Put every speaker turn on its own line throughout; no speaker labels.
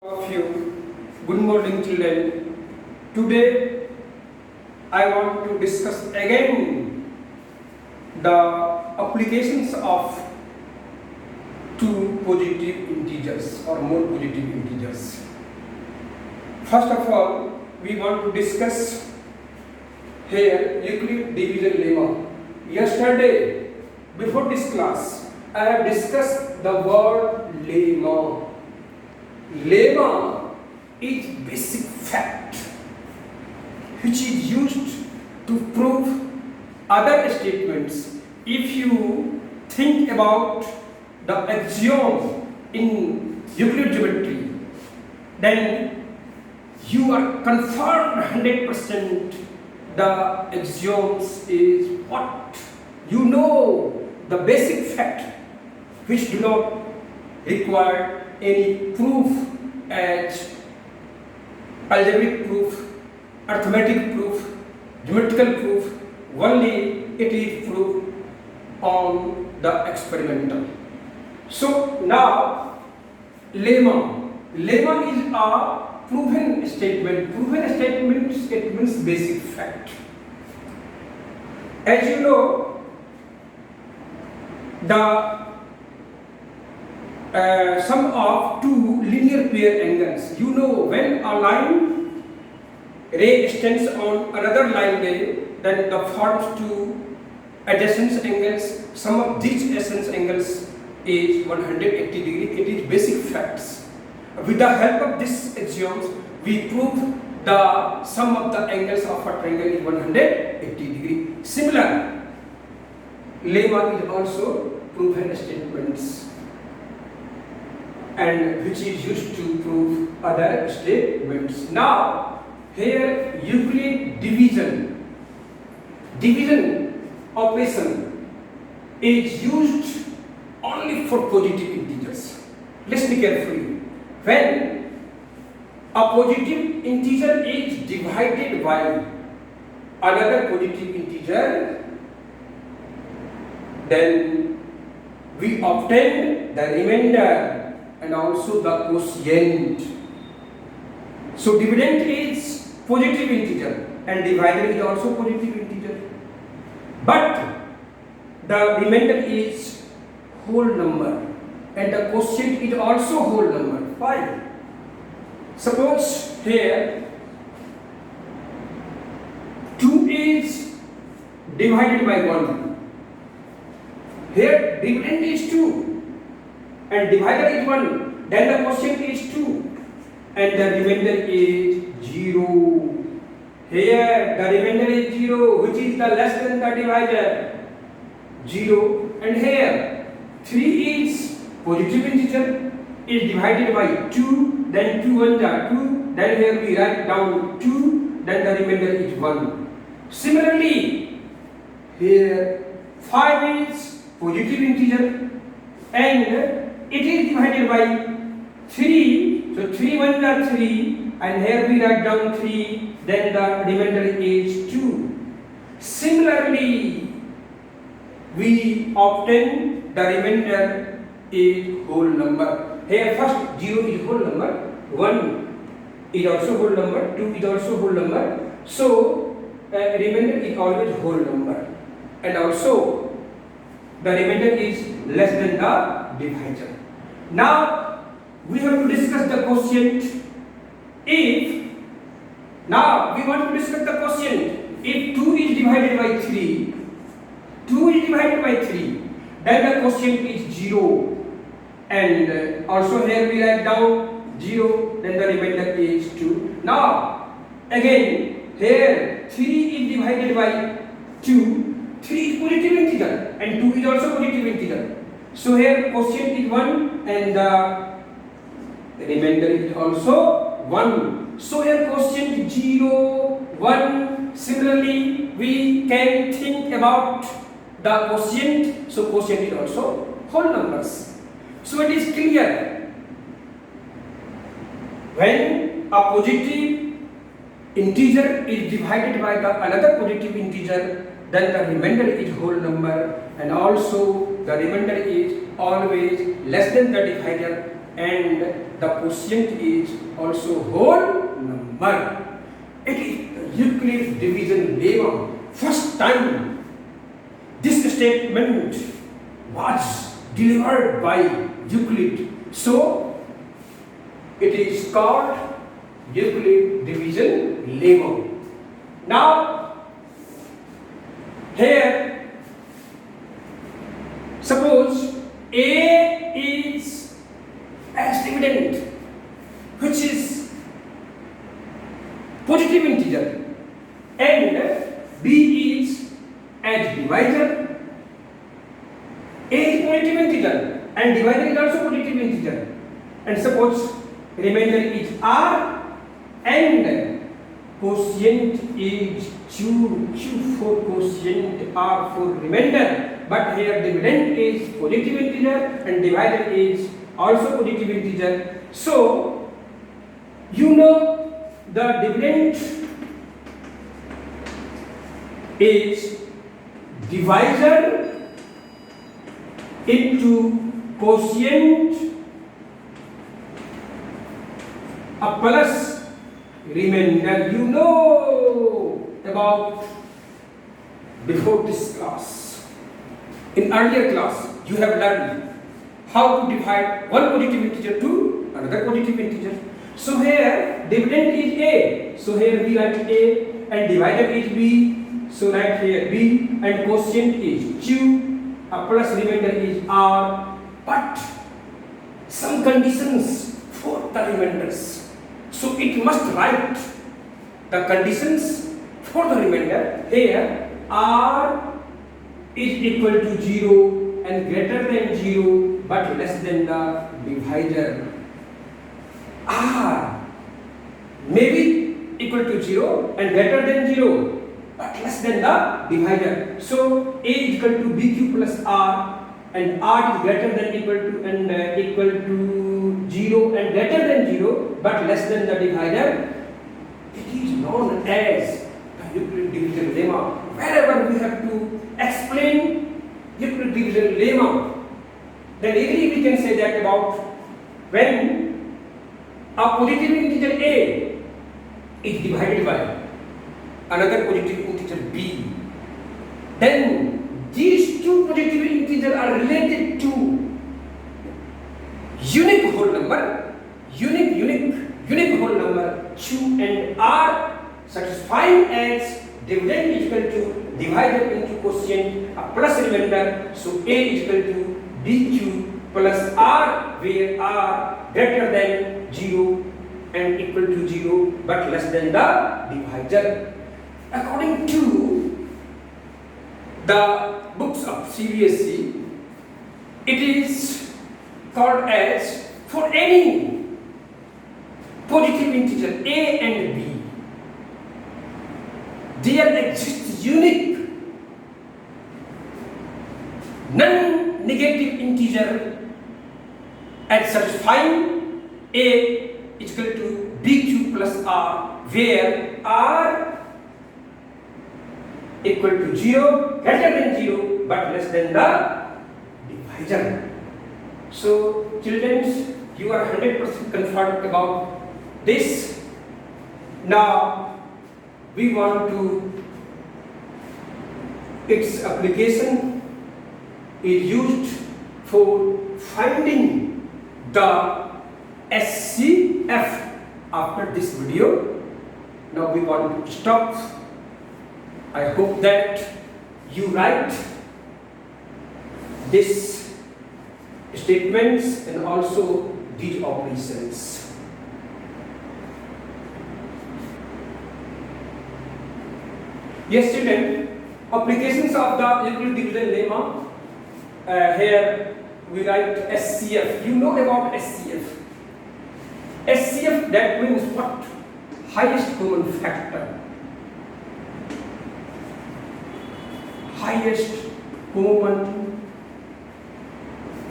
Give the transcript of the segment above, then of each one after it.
Of you. Good morning, children. Today I want to discuss again the applications of two positive integers or more positive integers. First of all, we want to discuss here Euclid division lemma. Yesterday, before this class, I have discussed the word lemma. Lemma is basic fact which is used to prove other statements. If you think about the axiom in Euclid geometry, then you are confirmed 100% the axioms is what? You know the basic fact which do not require any proof as algebraic proof, arithmetic proof, geometrical proof, only it is proof on the experimental. So now lemma is a proven statement. Proven statement, it means basic fact. As you know, the sum of two linear pair angles. You know, when a line ray extends on another line ray, then the forms two adjacent angles. Sum of these adjacent angles is 180 degree. It is basic facts. With the help of these axioms, we prove the sum of the angles of a triangle is 180 degree. Similar, lemma is also proven statements, and which is used to prove other statements. Now, here Euclid division operation is used only for positive integers. Listen carefully. When a positive integer is divided by another positive integer, then we obtain the remainder and also the quotient. So dividend is positive integer and divisor is also positive integer. But the remainder is whole number and the quotient is also whole number. Why? Suppose here 2 is divided by 1. Here dividend is 2 and divisor is 1, then the quotient is 2 and the remainder is 0. Here the remainder is 0, which is the less than the divisor, 0. And here 3 is positive integer, is divided by 2, then 2 1 are 2, then here we write down 2, then the remainder is 1. Similarly, here 5 is positive integer and it is divided by 3, so 3 1 are 3, and here we write down 3, then the remainder is 2. Similarly, we obtain the remainder is whole number. Here first 0 is whole number, 1 is also whole number, 2 is also whole number. So remainder is always whole number, and also the remainder is less than the divisor. Now we have to discuss the quotient. Now we want to discuss the quotient. If 2 is divided by 3, then the quotient is 0. And also here we write down 0, then the remainder is 2. Now again here 3 is divided by 2, 3 is positive integer and 2 is also positive integer. So here quotient is 1 and the remainder is also 1. So here quotient 0, 1. Similarly, we can think about the quotient. So quotient is also whole numbers. So it is clear, when a positive integer is divided by another positive integer, then the remainder is whole number, and also the remainder is always less than the divisor, and the quotient is also whole number. It is the Euclid division lemma. First time this statement was delivered by Euclid. So it is called Euclid division lemma. Now here suppose A is as dividend, which is positive integer, and B is as divisor. A is positive integer and divisor is also positive integer, and suppose remainder is R and quotient is Q for quotient, R for remainder. But here dividend is positive integer and divisor is also positive integer. So you know the dividend is divisor into quotient a plus remainder. You know about before this class. In earlier class, you have learned how to divide one positive integer to another positive integer. So here dividend is A. So here we write A and divisor is B. So write here B and quotient is Q. A plus remainder is R. But some conditions for the remainders. So it must write the conditions for the remainder. Here R is equal to 0 and greater than 0 but less than the divisor. R may be equal to 0 and greater than 0 but less than the divisor. So A is equal to BQ plus R and R is greater than equal to 0 and greater than 0 but less than the divisor. It is known as the Euclid division lemma. Wherever we have to explain Euclid division lemma, then easily we can say that about when a positive integer A is divided by another positive integer B, then these two positive integers are related to unique whole number, unique whole number Q and R, satisfying as dividend is equal to divided into quotient a plus remainder. So A is equal to BQ plus R, where R greater than 0 and equal to 0 but less than the divisor. According to the books of CBSE, it is called as for any positive integer A and B, there exists unique non-negative integer and satisfying A is equal to BQ plus R, where R equal to 0, greater than 0 but less than the divisor. So children, you are 100% confirmed about this. Now we want to, its application is used for finding the SCF. After this video, now we want to stop. I hope that you write these statements and also these operations. Yes, student, applications of the Euclid division lemma. Here we write SCF. You know about SCF. SCF, that means what? Highest common factor. Highest common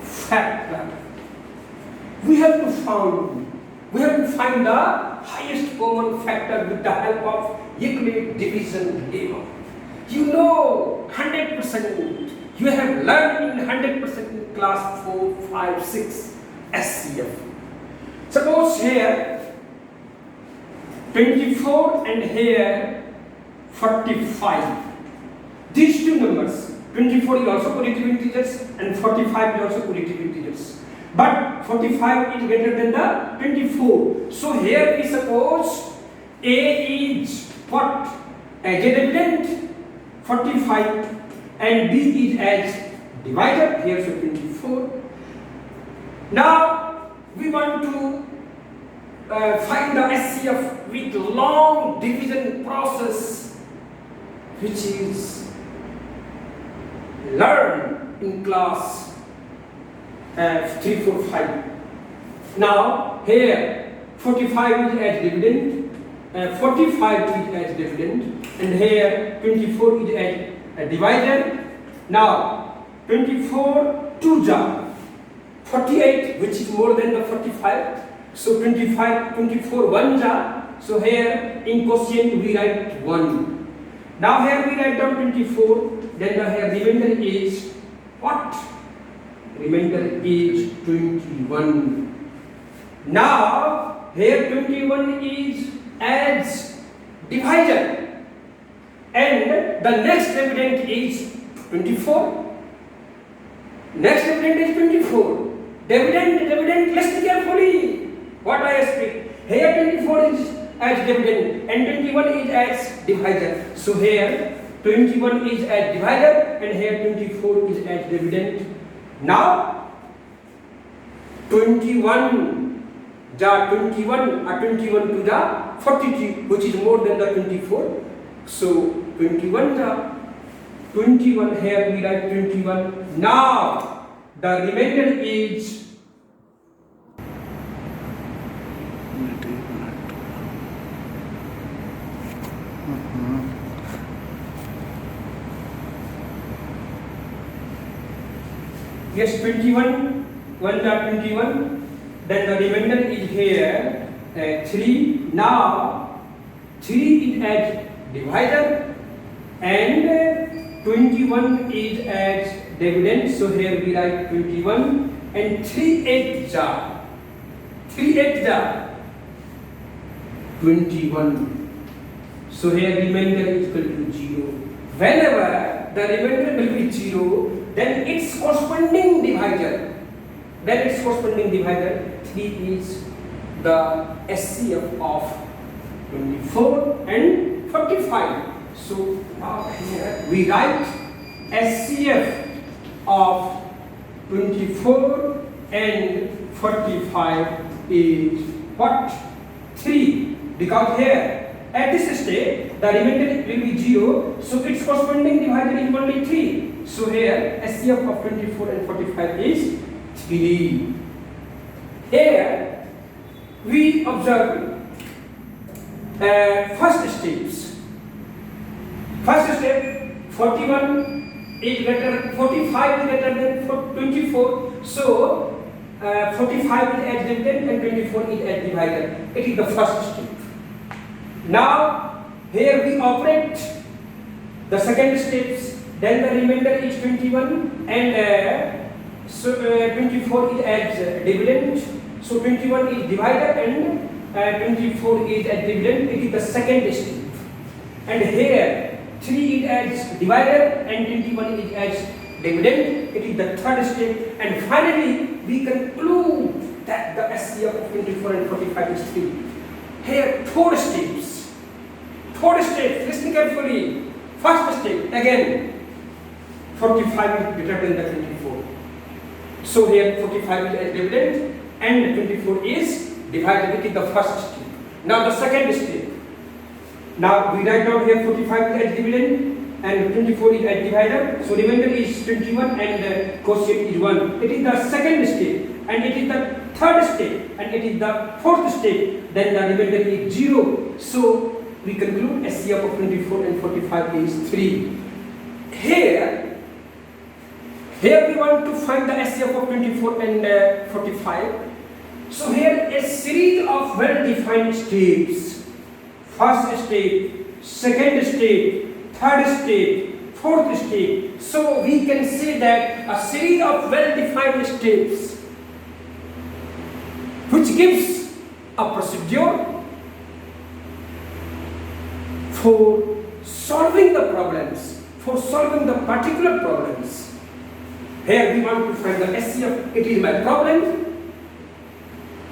factor. We have to find the highest common factor with the help of Euclid division lemma. You know 100%. You have learned in 100% in class 4, 5, 6 SCF. Suppose here 24 and here 45. These two numbers, 24 is also positive integers and 45 is also positive integers. But 45 is greater than the 24. So here we suppose A is what? As a dividend 45 and B is as divisor, here so 24. Now we want to find the SCF with long division process, which is learned in class 3, 4, 5. Now here 45 is as dividend, 45 is as dividend, and here 24 is as a divisor. Now 24 2 ja 48, which is more than the 45. So 24 1 ja. So here in quotient we write 1. Now here we write down 24. Then the here remainder is what? Remainder is 21. Now here 21 is as divisor, and the next dividend is 24. Next dividend is 24. Dividend, listen carefully. What I speak. Here 24 is as dividend and 21 is as divisor. So here 21 is as divisor and here 24 is as dividend. Now 21 ja 21 21 to the 43, which is more than the 24. So 21 ja 21, here we write 21. Now the remainder is yes 21, 1 ja 21. Then the remainder is here 3. Now 3 is as divisor and 21 is as dividend. So here we write 21 and 3 8 ja 21. So here remainder is equal to 0. Whenever the remainder will be 0, then its corresponding divisor. 3 is the SCF of 24 and 45. So now here we write SCF of 24 and 45 is what? 3. Because here at this state the remainder will be 0. So its corresponding divisor is only 3. So here SCF of 24 and 45 is 3. Here we observe first steps. First step 41 is greater, 45 is greater than 24. So 45 is as dividend and 24 is as divisor. It is the first step. Now here we operate the second steps. Then the remainder is 21 and so 24 is as dividend. So 21 is divisor and 24 is as dividend. It is the second step. And here 3 is as divisor and 21 is as dividend. It is the third step. And finally we conclude that the SCF of 24 and 45 is 3. Here 4 steps. 4 steps. Listen carefully. First step again. 45 is greater than the 24. So here 45 is as dividend and 24 is divided. It is the first step. Now the second step. Now we write down here 45 is as dividend and 24 is as divisor. So remainder is 21 and quotient is 1. It is the second step and it is the third step and it is the fourth step. Then the remainder is 0. So we conclude SCF of 24 and 45 is 3. Here we want to find the SCF of 24 and 45. So here a series of well-defined steps. First step, second step, third step, fourth step. So we can say that a series of well-defined steps which gives a procedure for solving the problems, for solving the particular problems. Here we want to find the SCF, it is my problem.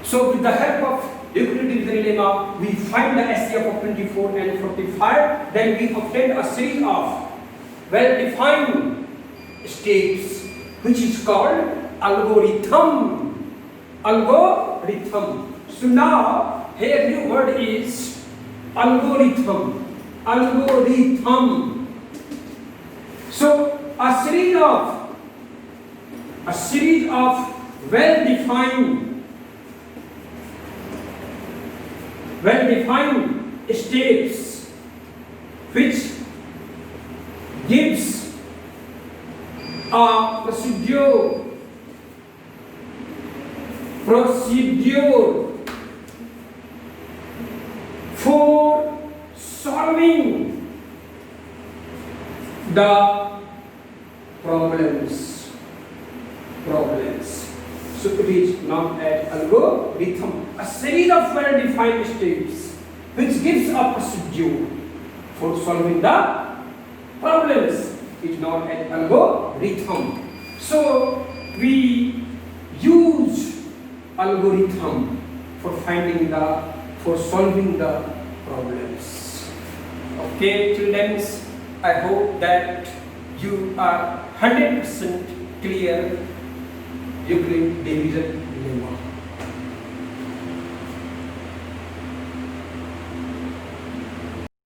So with the help of Euclid division lemma, we find the SCF of 24 and 45. Then we obtain a series of well-defined steps, which is called algorithm. Algorithm. So now here new word is algorithm. Algorithm. So a series of well-defined steps which gives a procedure for solving the problems. So it is known as algorithm, a series of well-defined steps which gives a procedure for solving the problems. It is known as algorithm. So we use algorithm for solving the problems. Okay, children, I hope that you are 100% clear Euclid division